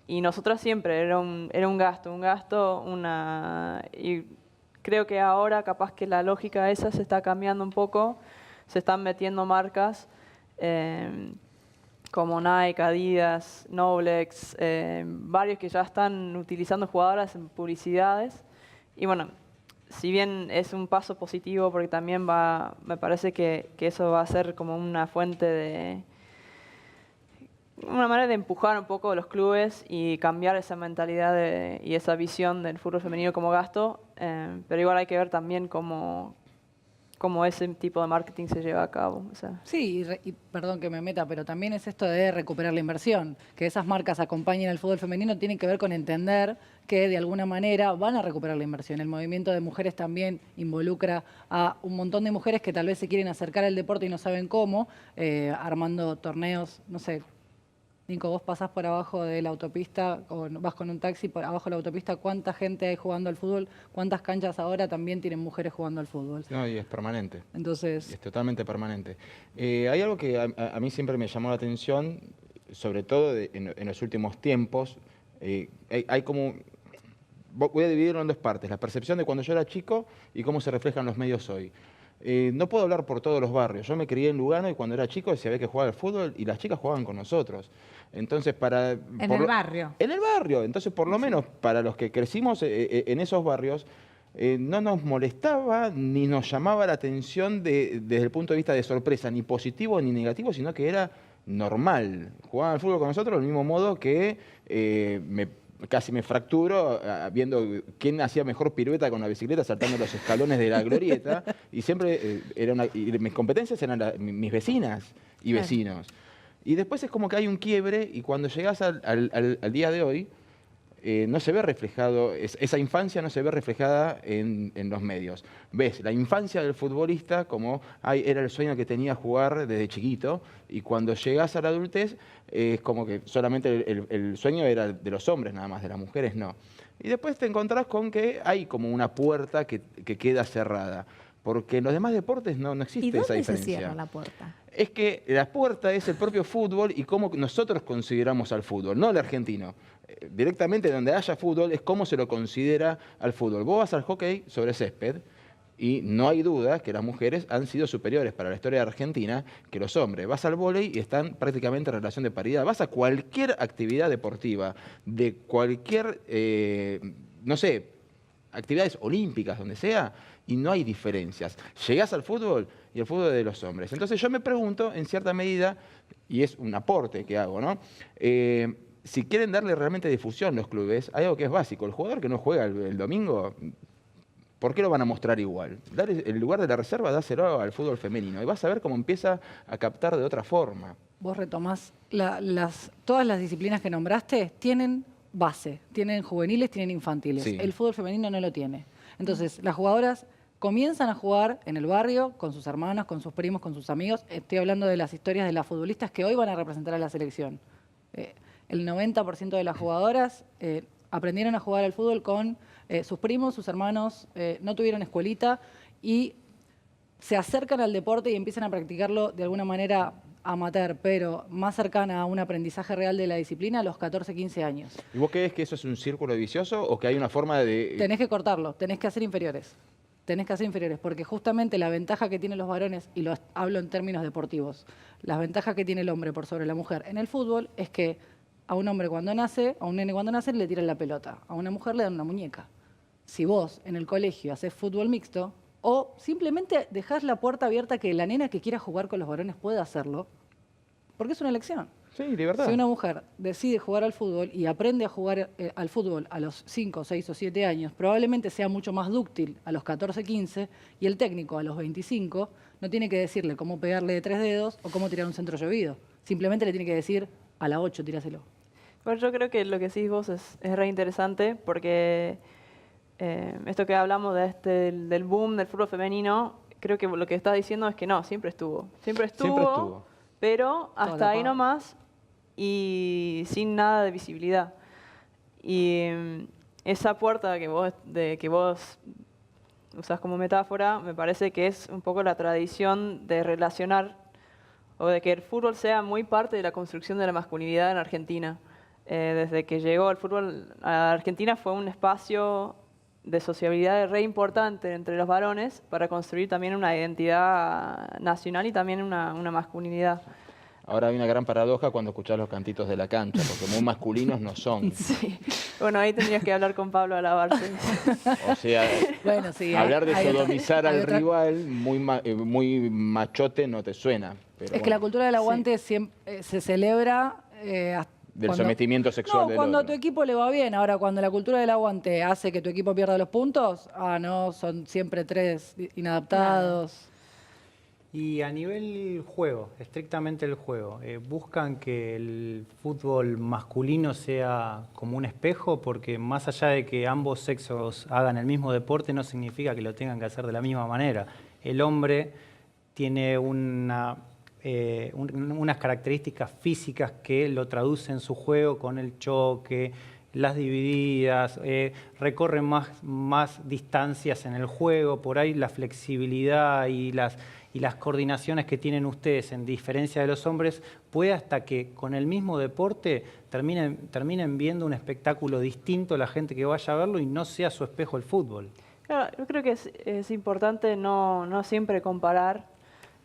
Y nosotros siempre era un gasto, y creo que ahora capaz que la lógica esa se está cambiando un poco, se están metiendo marcas como Nike, Adidas, Noblex, varios que ya están utilizando jugadoras en publicidades. Y bueno, si bien es un paso positivo, porque también me parece que eso va a ser como una fuente una manera de empujar un poco a los clubes y cambiar esa mentalidad y esa visión del fútbol femenino como gasto, pero igual hay que ver también cómo ese tipo de marketing se lleva a cabo. O sea. Sí, y perdón que me meta, pero también es esto de recuperar la inversión. Que esas marcas acompañen al fútbol femenino tiene que ver con entender que de alguna manera van a recuperar la inversión. El movimiento de mujeres también involucra a un montón de mujeres que tal vez se quieren acercar al deporte y no saben cómo, armando torneos, no sé. Nico, vos pasás por abajo de la autopista, o vas con un taxi por abajo de la autopista, ¿cuánta gente hay jugando al fútbol? ¿Cuántas canchas ahora también tienen mujeres jugando al fútbol? No, y es permanente. Entonces... Es totalmente permanente. Hay algo que a mí siempre me llamó la atención, sobre todo en los últimos tiempos. Hay como... Voy a dividirlo en dos partes, la percepción de cuando yo era chico y cómo se reflejan los medios hoy. No puedo hablar por todos los barrios. Yo me crié en Lugano y cuando era chico se había que jugar al fútbol y las chicas jugaban con nosotros. Entonces, En el barrio. En el barrio. Entonces, por lo menos para los que crecimos en esos barrios, no nos molestaba ni nos llamaba la atención desde el punto de vista de sorpresa, ni positivo ni negativo, sino que era normal. Jugaban al fútbol con nosotros del mismo modo que casi me fracturo viendo quién hacía mejor pirueta con la bicicleta saltando los escalones de la glorieta. Y siempre y mis competencias eran mis vecinas y vecinos. Y después es como que hay un quiebre y cuando llegas al día de hoy, no se ve reflejado, esa infancia no se ve reflejada en los medios. Ves la infancia del futbolista como era el sueño que tenía jugar desde chiquito y cuando llegas a la adultez es como que solamente el sueño era de los hombres nada más, de las mujeres no. Y después te encontrás con que hay como una puerta que queda cerrada, porque en los demás deportes no existe esa diferencia. ¿Y dónde se cierra la puerta? Es que la puerta es el propio fútbol y cómo nosotros consideramos al fútbol, no el argentino. Directamente donde haya fútbol es cómo se lo considera al fútbol. Vos vas al hockey sobre césped y no hay duda que las mujeres han sido superiores para la historia de Argentina que los hombres. Vas al vóley y están prácticamente en relación de paridad. Vas a cualquier actividad deportiva, de cualquier, no sé, actividades olímpicas, donde sea, y no hay diferencias. Llegás al fútbol y el fútbol es de los hombres. Entonces yo me pregunto, en cierta medida, y es un aporte que hago, ¿no? Si quieren darle realmente difusión los clubes, hay algo que es básico. El jugador que no juega el domingo, ¿por qué lo van a mostrar igual? Dar el lugar de la reserva, dáselo al fútbol femenino y vas a ver cómo empieza a captar de otra forma. Vos retomás, todas las disciplinas que nombraste tienen base, tienen juveniles, tienen infantiles. Sí. El fútbol femenino no lo tiene. Entonces, las jugadoras comienzan a jugar en el barrio, con sus hermanos, con sus primos, con sus amigos. Estoy hablando de las historias de las futbolistas que hoy van a representar a la selección. El 90% de las jugadoras aprendieron a jugar al fútbol con sus primos, sus hermanos, no tuvieron escuelita y se acercan al deporte y empiezan a practicarlo de alguna manera amateur, pero más cercana a un aprendizaje real de la disciplina a los 14, 15 años. ¿Y vos crees que eso es un círculo vicioso o que hay una forma de...? Tenés que cortarlo, tenés que hacer inferiores. Tenés que hacer inferiores, porque justamente la ventaja que tienen los varones, y lo hablo en términos deportivos, la ventaja que tiene el hombre por sobre la mujer en el fútbol es que a un hombre cuando nace, a un nene cuando nace le tiran la pelota, a una mujer le dan una muñeca. Si vos en el colegio haces fútbol mixto, o simplemente dejás la puerta abierta que la nena que quiera jugar con los varones pueda hacerlo, porque es una elección. Sí, libertad. Si una mujer decide jugar al fútbol y aprende a jugar al fútbol a los 5, 6 o 7 años, probablemente sea mucho más dúctil a los 14, 15 y el técnico a los 25 no tiene que decirle cómo pegarle de 3 dedos o cómo tirar un centro llovido. Simplemente le tiene que decir a la 8 tíraselo. Bueno, yo creo que lo que decís vos es re interesante porque esto que hablamos del boom del fútbol femenino, creo que lo que estás diciendo es que no, siempre estuvo. Siempre estuvo. Pero hasta ahí nomás y sin nada de visibilidad. Y esa puerta que vos usás como metáfora, me parece que es un poco la tradición de relacionar o de que el fútbol sea muy parte de la construcción de la masculinidad en Argentina. Desde que llegó el fútbol a Argentina fue un espacio de sociabilidad re importante entre los varones para construir también una identidad nacional y también una masculinidad. Ahora hay una gran paradoja cuando escuchás los cantitos de la cancha, porque muy masculinos no son. Sí. Bueno, ahí tendrías que hablar con Pablo Alabarce. O sea, Bueno, sí, hablar de hay otra- sodomizar hay al otra- rival muy machote no te suena. Pero Es que la bueno, cultura del aguante siempre, se celebra del sometimiento sexual del cuando a otro. tu equipo le va bien. Ahora, cuando la cultura del aguante hace que tu equipo pierda los puntos, no, son siempre 3 inadaptados. Y a nivel juego, estrictamente el juego, ¿buscan que el fútbol masculino sea como un espejo? Porque más allá de que ambos sexos hagan el mismo deporte, no significa que lo tengan que hacer de la misma manera. El hombre tiene unas características físicas que lo traducen en su juego con el choque, las divididas, recorren más distancias en el juego, por ahí la flexibilidad y las coordinaciones que tienen ustedes en diferencia de los hombres, puede hasta que con el mismo deporte terminen viendo un espectáculo distinto la gente que vaya a verlo y no sea su espejo el fútbol. Claro, yo creo que es importante no siempre comparar,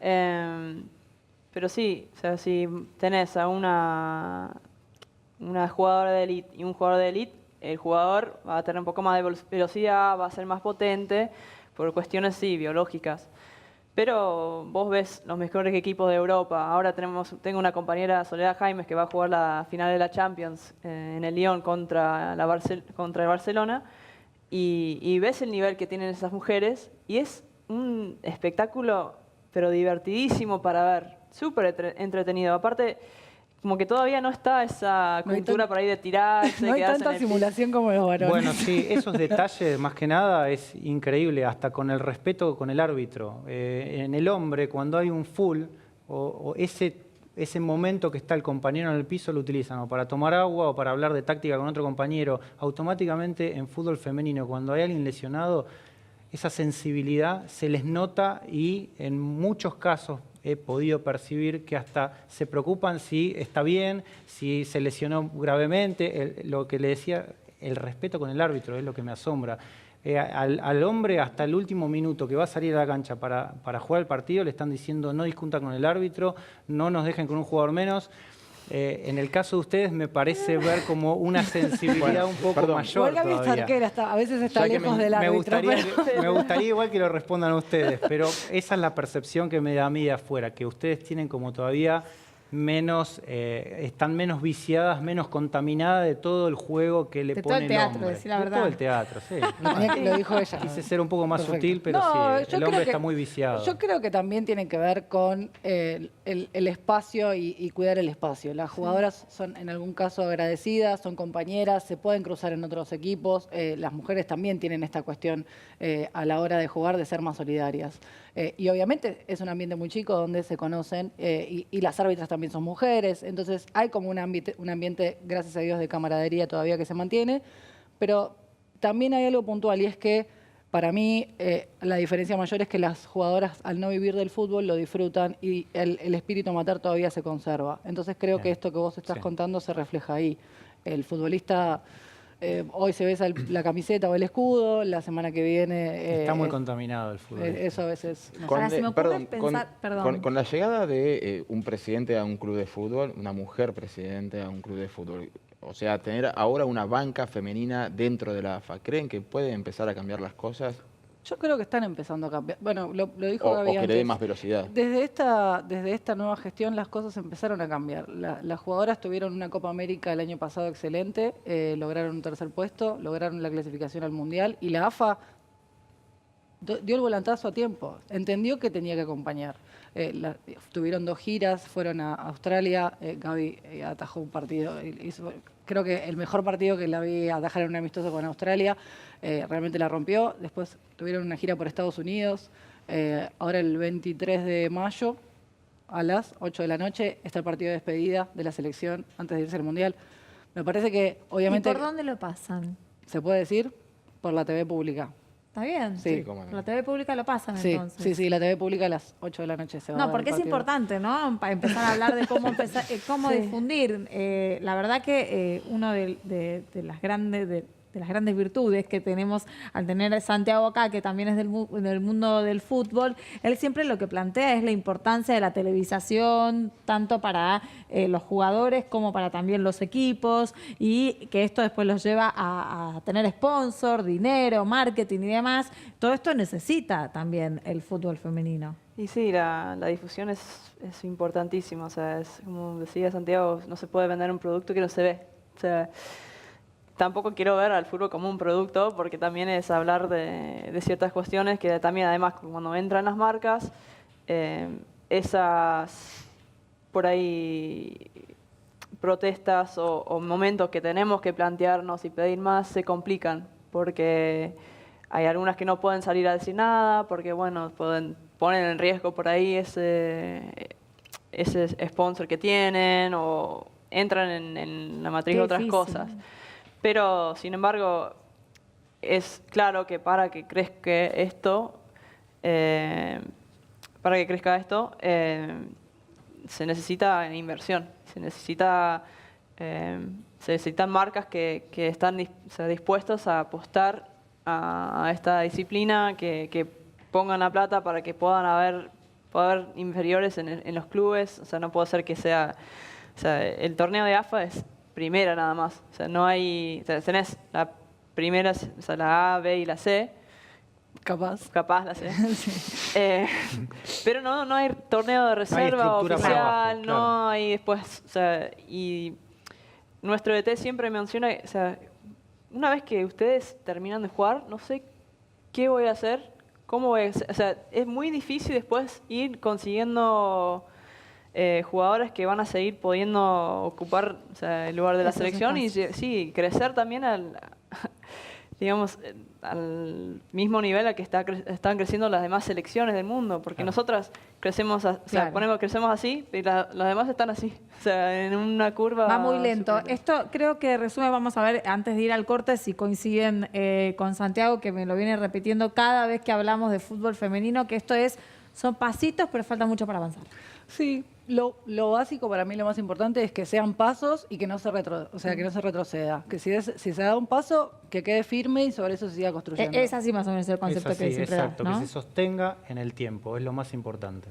pero sí, o sea, si tenés a una jugadora de élite y un jugador de élite, el jugador va a tener un poco más de velocidad, va a ser más potente, por cuestiones sí, biológicas. Pero vos ves los mejores equipos de Europa. Ahora tengo una compañera, Soledad Jaimes, que va a jugar la final de la Champions en el Lyon contra el Barcelona. Y ves el nivel que tienen esas mujeres y es un espectáculo, pero divertidísimo para ver. Súper entretenido. Aparte, como que todavía no está esa No hay cultura por ahí de tirarse, No hay quedarse en tanta el piso. simulación como los varones. Bueno, sí, esos detalles más que nada es increíble, hasta con el respeto con el árbitro. En el hombre, cuando hay un full, o ese momento que está el compañero en el piso lo utilizan o para tomar agua o para hablar de táctica con otro compañero. Automáticamente en fútbol femenino, cuando hay alguien lesionado, esa sensibilidad se les nota y en muchos casos he podido percibir que hasta se preocupan si está bien, si se lesionó gravemente. Lo que le decía, el respeto con el árbitro es lo que me asombra. Al hombre hasta el último minuto que va a salir a la cancha para jugar el partido le están diciendo no discutan con el árbitro, no nos dejen con un jugador menos. En el caso de ustedes me parece ver como una sensibilidad un poco mayor Igual Gaby es todavía. arquera, a veces está Ya que lejos del árbitro. Me gustaría igual que lo respondan ustedes, pero esa es la percepción que me da a mí de afuera, que ustedes tienen como todavía menos, están menos viciadas, menos contaminadas de todo el juego que le De pone todo el teatro, hombre. decir la De verdad. todo el teatro, sí. Lo dijo ella. Quise ser un poco más Perfecto. sutil, pero No, sí, yo el creo hombre que- está muy viciado. Yo creo que también tiene que ver con el espacio y cuidar el espacio. Las jugadoras son en algún caso agradecidas, son compañeras, se pueden cruzar en otros equipos. Las mujeres también tienen esta cuestión a la hora de jugar de ser más solidarias. Y obviamente es un ambiente muy chico donde se conocen y las árbitras también son mujeres. Entonces hay como un ambiente, gracias a Dios, de camaradería todavía que se mantiene. Pero también hay algo puntual y es que para mí la diferencia mayor es que las jugadoras al no vivir del fútbol lo disfrutan y el espíritu amateur todavía se conserva. Entonces creo que esto que vos estás contando se refleja ahí. El futbolista hoy se besa la camiseta o el escudo, la semana que viene... Está muy contaminado el fútbol. Eso a veces... no sé. Ahora, se me ocurre pensar- con la llegada de un presidente a un club de fútbol, una mujer presidente a un club de fútbol, o sea, tener ahora una banca femenina dentro de la AFA, ¿creen que puede empezar a cambiar las cosas? Yo creo que están empezando a cambiar. Bueno, lo dijo Gaby O que le dé antes. más velocidad. Desde esta nueva gestión las cosas empezaron a cambiar. Las jugadoras tuvieron una Copa América el año pasado excelente, lograron un tercer puesto, lograron la clasificación al Mundial y la AFA dio el volantazo a tiempo, entendió que tenía que acompañar. Tuvieron 2 giras, fueron a Australia, Gaby atajó un partido, creo que el mejor partido que la vi atajar en un amistoso con Australia, realmente la rompió. Después tuvieron una gira por Estados Unidos, ahora el 23 de mayo a las 8 de la noche está el partido de despedida de la selección antes de irse al Mundial. Me parece que obviamente... ¿Y por dónde lo pasan? ¿Se puede decir? Por la TV pública. ¿Está bien? Sí. Cómo no. La TV pública lo pasan Sí, entonces. sí, la TV pública a las 8 de la noche se va a No, dar porque el es partido. importante, ¿no? Para empezar a hablar de cómo cómo Sí. difundir. La verdad que uno de las grandes virtudes que tenemos al tener a Santiago acá, que también es del mundo del fútbol, él siempre lo que plantea es la importancia de la televisación, tanto para los jugadores como para también los equipos, y que esto después los lleva a tener sponsor, dinero, marketing y demás. Todo esto necesita también el fútbol femenino. Y sí, la difusión es importantísima. O sea, es, como decía Santiago, no se puede vender un producto que no se ve. O sea, tampoco quiero ver al fútbol como un producto, porque también es hablar de ciertas cuestiones que también, además, cuando entran las marcas, esas por ahí protestas o momentos que tenemos que plantearnos y pedir más se complican, porque hay algunas que no pueden salir a decir nada, porque bueno, pueden poner en riesgo por ahí ese sponsor que tienen, o entran en la matriz Qué de otras difícil. cosas. Pero, sin embargo, es claro que para que crezca esto, se necesita inversión, se necesitan marcas que están dispuestas a apostar a esta disciplina, que pongan la plata para que pueda haber inferiores en los clubes. O sea, no puede ser que sea... O sea, el torneo de AFA es primera nada más. O sea, no hay... O sea, tenés la primera, o sea, la A, B y la C. Capaz la C. Pero no hay torneo de reserva estructura para oficial, abajo, claro. no hay después... O sea, y nuestro DT siempre menciona, o sea, una vez que ustedes terminan de jugar, no sé qué voy a hacer, cómo voy a hacer. O sea, es muy difícil después ir consiguiendo jugadores que van a seguir pudiendo ocupar, o sea, el lugar de la Esos selección y espacios. sí, crecer también digamos, al mismo nivel al que están creciendo las demás selecciones del mundo, porque Claro. nosotras crecemos, Claro. crecemos así y los demás están así, o sea, en una curva. Va muy lento. súper- Esto creo que resume, vamos a ver, antes de ir al corte, si coinciden con Santiago, que me lo viene repitiendo cada vez que hablamos de fútbol femenino, que son pasitos, pero falta mucho para avanzar. Sí, lo básico para mí, lo más importante es que sean pasos y que no se retroceda. Que si se da un paso, que quede firme y sobre eso se siga construyendo. Es así más o menos el concepto Es así, que siempre exacto, das, ¿no? que se sostenga en el tiempo, es lo más importante.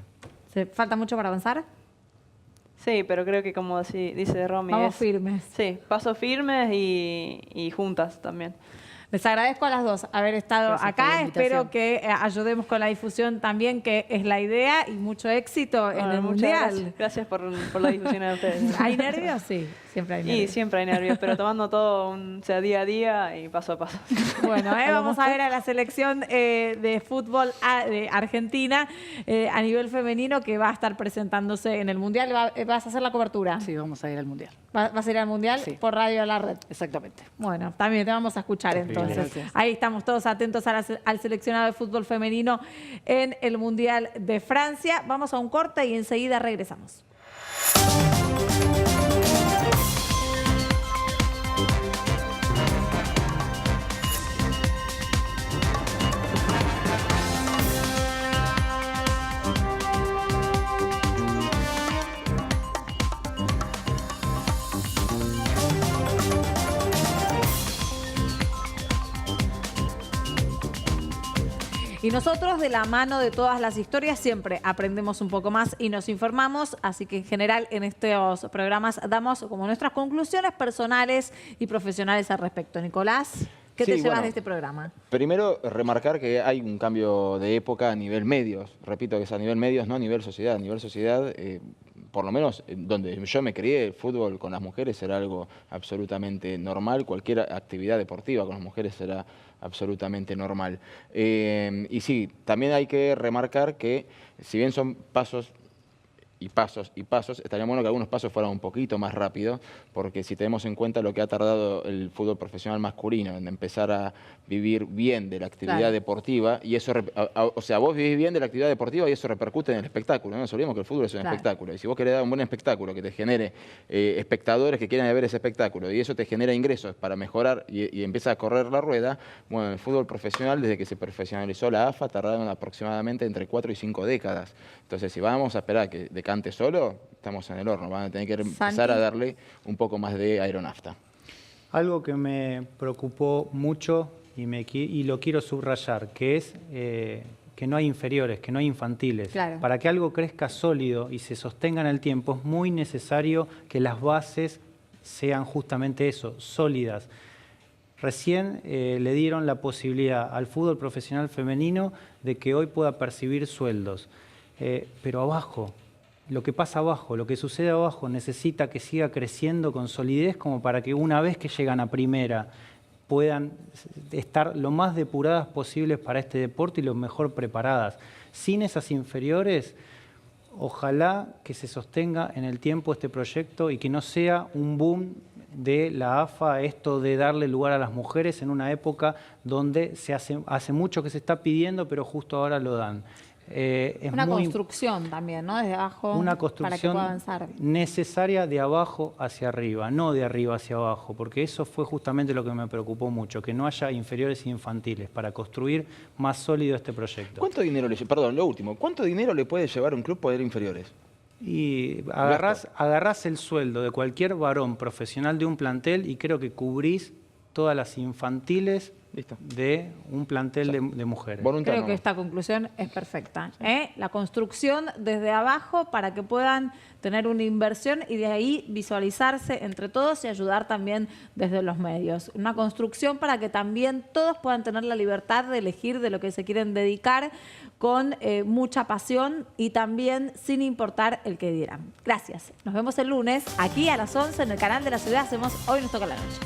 ¿Falta mucho para avanzar? Sí, pero creo que como dice Romy, Vamos firmes. Sí, pasos firmes y juntas también. Les agradezco a las dos haber estado Gracias por la acá. invitación. Espero que ayudemos con la difusión también, que es la idea, y mucho éxito en Bueno, el muchas Mundial. Gracias por la difusión de ustedes. ¿Hay nervios? Sí, siempre hay Y nervios. siempre hay nervios, pero tomando todo día a día y paso a paso. Bueno, vamos a ver a la selección de fútbol de Argentina a nivel femenino, que va a estar presentándose en el Mundial. ¿Vas a hacer la cobertura? Sí, vamos a ir al Mundial. ¿Vas a ir al Mundial? Sí. Por Radio La Red. Exactamente. Bueno, también te vamos a escuchar Terrible. entonces. Gracias. Ahí estamos todos atentos al seleccionado de fútbol femenino en el Mundial de Francia. Vamos a un corte y enseguida regresamos. Y nosotros, de la mano de todas las historias, siempre aprendemos un poco más y nos informamos. Así que en general en estos programas damos como nuestras conclusiones personales y profesionales al respecto. Nicolás. ¿Qué Sí, te llevas bueno, de este programa? Primero, remarcar que hay un cambio de época a nivel medios. Repito que es a nivel medios, no a nivel sociedad. A nivel sociedad, por lo menos donde yo me crié, el fútbol con las mujeres era algo absolutamente normal. Cualquier actividad deportiva con las mujeres era absolutamente normal. Y sí, también hay que remarcar que si bien son pasos y pasos, estaría bueno que algunos pasos fueran un poquito más rápidos, porque si tenemos en cuenta lo que ha tardado el fútbol profesional masculino en empezar a vivir bien de la actividad deportiva, y eso, o sea, vos vivís bien de la actividad deportiva y eso repercute en el espectáculo, no nos olvidemos que el fútbol es un espectáculo, y si vos querés dar un buen espectáculo que te genere espectadores que quieran ver ese espectáculo, y eso te genera ingresos para mejorar y empieza a correr la rueda, bueno, el fútbol profesional, desde que se profesionalizó la AFA, tardaron aproximadamente entre 4 y 5 décadas. Entonces, si vamos a esperar que decante solo, estamos en el horno. Van a tener que empezar a darle un poco más de aeronafta. Algo que me preocupó mucho y lo quiero subrayar, que es que no hay inferiores, que no hay infantiles. Claro. Para que algo crezca sólido y se sostenga en el tiempo, es muy necesario que las bases sean justamente eso, sólidas. Recién le dieron la posibilidad al fútbol profesional femenino de que hoy pueda percibir sueldos. Pero abajo, lo que pasa abajo, lo que sucede abajo necesita que siga creciendo con solidez como para que una vez que llegan a primera puedan estar lo más depuradas posibles para este deporte y lo mejor preparadas. Sin esas inferiores, ojalá que se sostenga en el tiempo este proyecto y que no sea un boom de la AFA, esto de darle lugar a las mujeres en una época donde hace mucho que se está pidiendo, pero justo ahora lo dan. Es una construcción también, ¿no? Desde abajo, una para que construcción pueda avanzar. necesaria de abajo hacia arriba, no de arriba hacia abajo, porque eso fue justamente lo que me preocupó mucho, que no haya inferiores e infantiles para construir más sólido este proyecto. ¿Cuánto dinero lo último, ¿cuánto dinero le puede llevar un club poder inferiores? Y agarrás el sueldo de cualquier varón profesional de un plantel y creo que cubrís todas las infantiles de un plantel de mujeres. Creo que esta conclusión es perfecta. La construcción desde abajo para que puedan tener una inversión y de ahí visualizarse entre todos y ayudar también desde los medios. Una construcción para que también todos puedan tener la libertad de elegir de lo que se quieren dedicar con mucha pasión y también sin importar el que dirán. Gracias. Nos vemos el lunes aquí a las 11 en el canal de la ciudad. Hacemos Hoy Nos Toca la Noche.